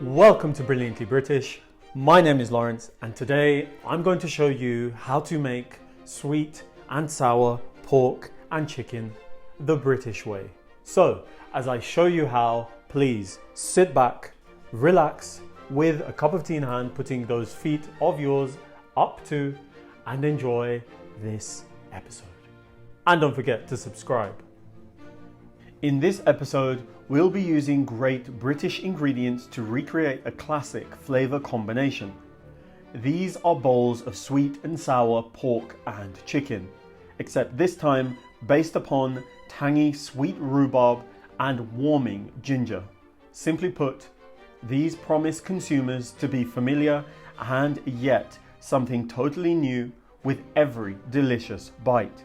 Welcome to Brilliantly British. My name is Lawrence and today I'm going to show you how to make sweet and sour pork and chicken the British way. So, as I show you how, please sit back, relax with a cup of tea in hand, putting those feet of yours up to, and enjoy this episode. And don't forget to subscribe. In this episode, we'll be using great British ingredients to recreate a classic flavour combination. These are bowls of sweet and sour pork and chicken, except this time based upon tangy sweet rhubarb and warming ginger. Simply put, these promise consumers to be familiar and yet something totally new with every delicious bite.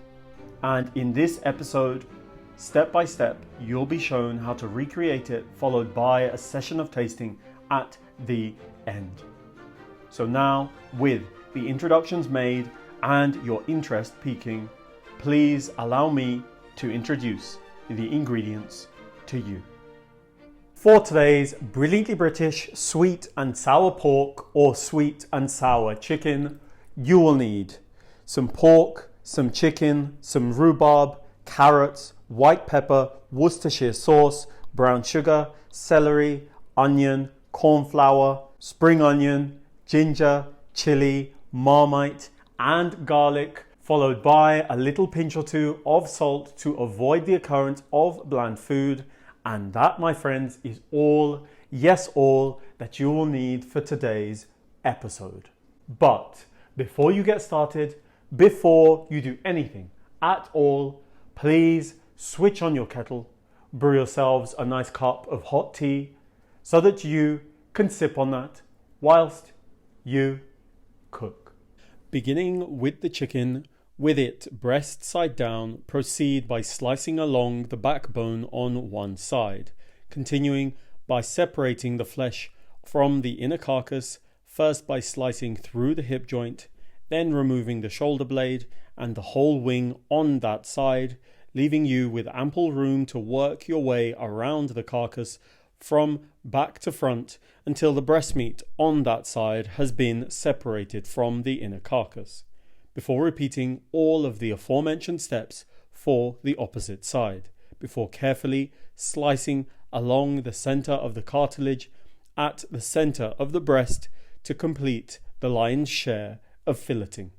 And in this episode, step by step, you'll be shown how to recreate it, followed by a session of tasting at the end. So now, with the introductions made and your interest peaking, please allow me to introduce the ingredients to you. For today's Brilliantly British sweet and sour pork or sweet and sour chicken, you will need some pork, some chicken, some rhubarb, carrots, white pepper, Worcestershire sauce, brown sugar, celery, onion, cornflour, spring onion, ginger, chilli, Marmite, and garlic, followed by a little pinch or two of salt to avoid the occurrence of bland food. And that, my friends, is all, yes, all that you will need for today's episode. But before you get started, before you do anything at all, please switch on your kettle, brew yourselves a nice cup of hot tea so that you can sip on that whilst you cook. Beginning with the chicken, with it breast side down, proceed by slicing along the backbone on one side, continuing by separating the flesh from the inner carcass, first by slicing through the hip joint, then removing the shoulder blade and the whole wing on that side, leaving you with ample room to work your way around the carcass from back to front until the breast meat on that side has been separated from the inner carcass, before repeating all of the aforementioned steps for the opposite side, before carefully slicing along the center of the cartilage at the center of the breast to complete the lion's share of filleting.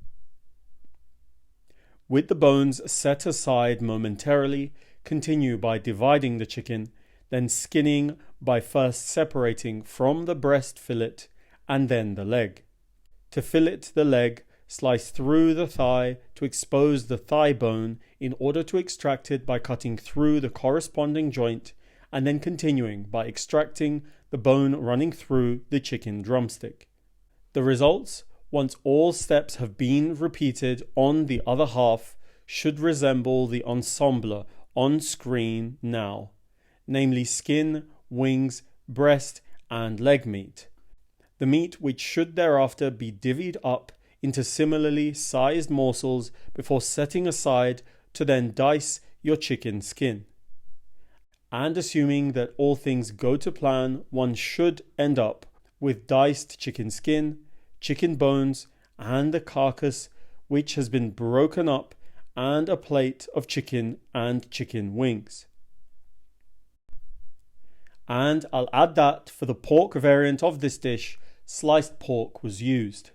With the bones set aside momentarily, continue by dividing the chicken, then skinning by first separating from the breast fillet and then the leg. To fillet the leg, slice through the thigh to expose the thigh bone in order to extract it by cutting through the corresponding joint and then continuing by extracting the bone running through the chicken drumstick. The results, once all steps have been repeated on the other half, should resemble the ensemble on screen now, namely skin, wings, breast and leg meat. The meat which should thereafter be divvied up into similarly sized morsels before setting aside to then dice your chicken skin. And assuming that all things go to plan, one should end up with diced chicken skin, chicken bones and the carcass which has been broken up and a plate of chicken and chicken wings. And I'll add that for the pork variant of this dish, sliced pork was used.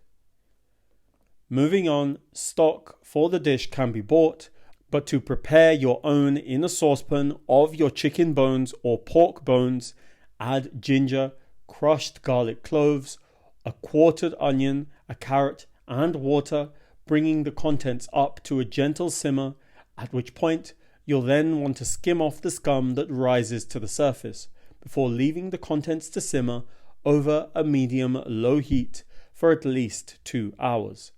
Moving on, stock for the dish can be bought, but to prepare your own in a saucepan of your chicken bones or pork bones, add ginger, crushed garlic cloves, a quartered onion, a carrot and water, bringing the contents up to a gentle simmer, at which point you'll then want to skim off the scum that rises to the surface before leaving the contents to simmer over a medium-low heat for at least 2 hours.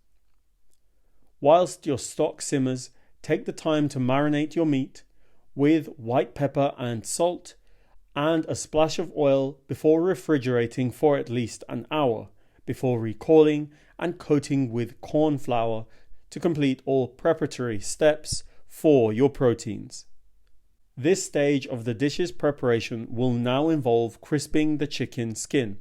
Whilst your stock simmers, take the time to marinate your meat with white pepper and salt and a splash of oil before refrigerating for at least an hour, before recalling and coating with cornflour to complete all preparatory steps for your proteins. This stage of the dish's preparation will now involve crisping the chicken skin,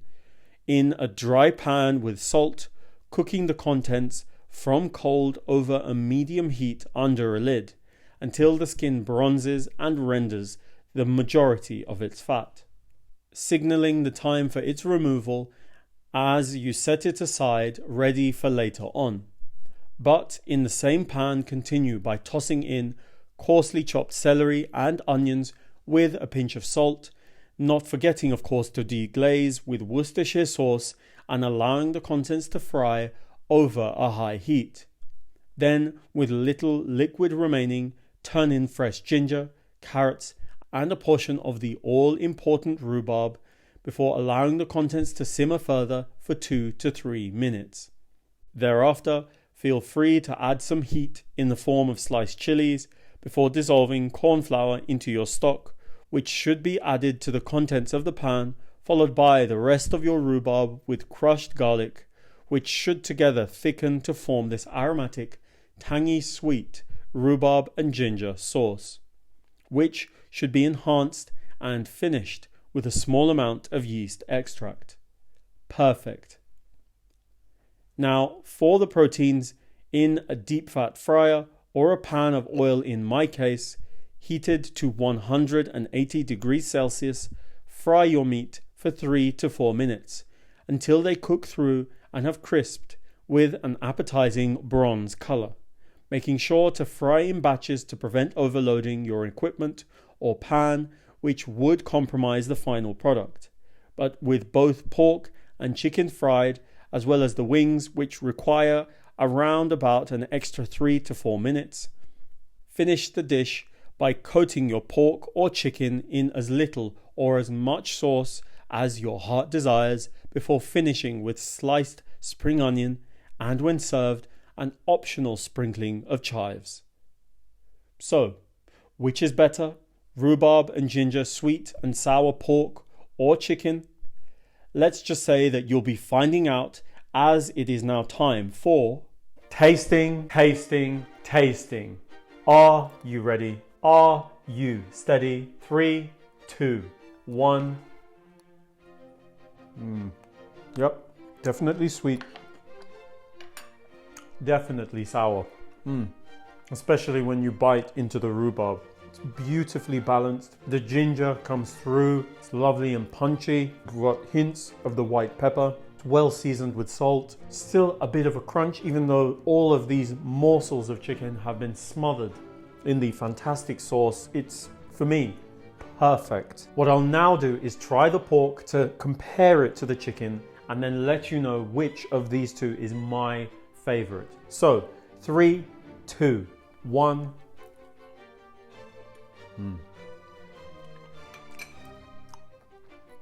in a dry pan with salt, cooking the contents from cold over a medium heat under a lid until the skin bronzes and renders the majority of its fat, signaling the time for its removal as you set it aside ready for later on. But in the same pan, continue by tossing in coarsely chopped celery and onions with a pinch of salt, not forgetting of course to deglaze with Worcestershire sauce and allowing the contents to fry over a high heat. Then, with little liquid remaining, turn in fresh ginger, carrots and a portion of the all-important rhubarb before allowing the contents to simmer further for 2 to 3 minutes. Thereafter, feel free to add some heat in the form of sliced chilies before dissolving cornflour into your stock, which should be added to the contents of the pan, followed by the rest of your rhubarb with crushed garlic, which should together thicken to form this aromatic, tangy sweet rhubarb and ginger sauce, which should be enhanced and finished with a small amount of yeast extract. Perfect. Now for the proteins, in a deep fat fryer or a pan of oil in my case, heated to 180 degrees Celsius, fry your meat for 3 to 4 minutes until they cook through and have crisped with an appetizing bronze color, making sure to fry in batches to prevent overloading your equipment or pan, which would compromise the final product. But with both pork and chicken fried, as well as the wings, which require around about an extra 3 to 4 minutes, finish the dish by coating your pork or chicken in as little or as much sauce as your heart desires before finishing with sliced spring onion and, when served, an optional sprinkling of chives. So, which is better, rhubarb and ginger sweet and sour pork or chicken? Let's just say that you'll be finding out, as it is now time for tasting, tasting, tasting. Are you ready? Are you steady? 3, 2, 1. Yep, definitely sweet. Definitely sour. Especially when you bite into the rhubarb. It's beautifully balanced. The ginger comes through. It's lovely and punchy. You've got hints of the white pepper. It's well seasoned with salt. Still a bit of a crunch, even though all of these morsels of chicken have been smothered in the fantastic sauce. It's, for me, perfect. What I'll now do is try the pork to compare it to the chicken and then let you know which of these two is my favorite. So, 3, 2, 1.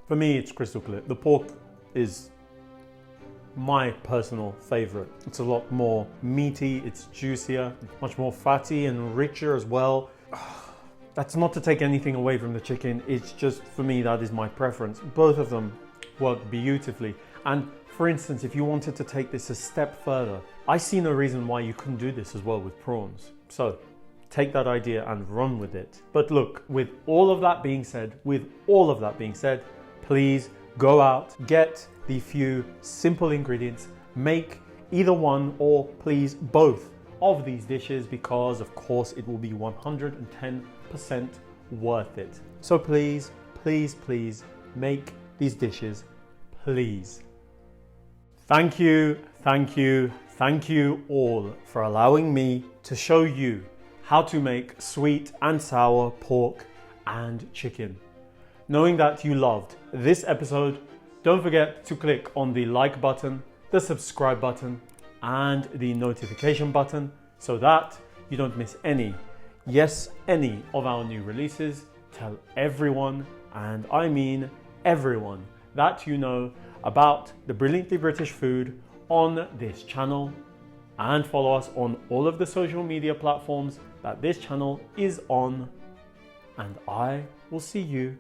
For me, it's crystal clear. The pork is my personal favorite. It's a lot more meaty, it's juicier, much more fatty and richer as well. That's not to take anything away from the chicken. It's just, for me, that is my preference. Both of them work beautifully. And for instance, if you wanted to take this a step further, I see no reason why you couldn't do this as well with prawns. So take that idea and run with it. But look, with all of that being said, please go out, get the few simple ingredients, make either one or please both of these dishes, because of course it will be 110% worth it. So please, please, please make these dishes, please. Thank you, thank you, thank you all for allowing me to show you how to make sweet and sour pork and chicken. Knowing that you loved this episode, don't forget to click on the like button, the subscribe button, and the notification button so that you don't miss any of our new releases. Tell everyone, and I mean everyone, that you know about the brilliantly British food on this channel, and follow us on all of the social media platforms that this channel is on, and I will see you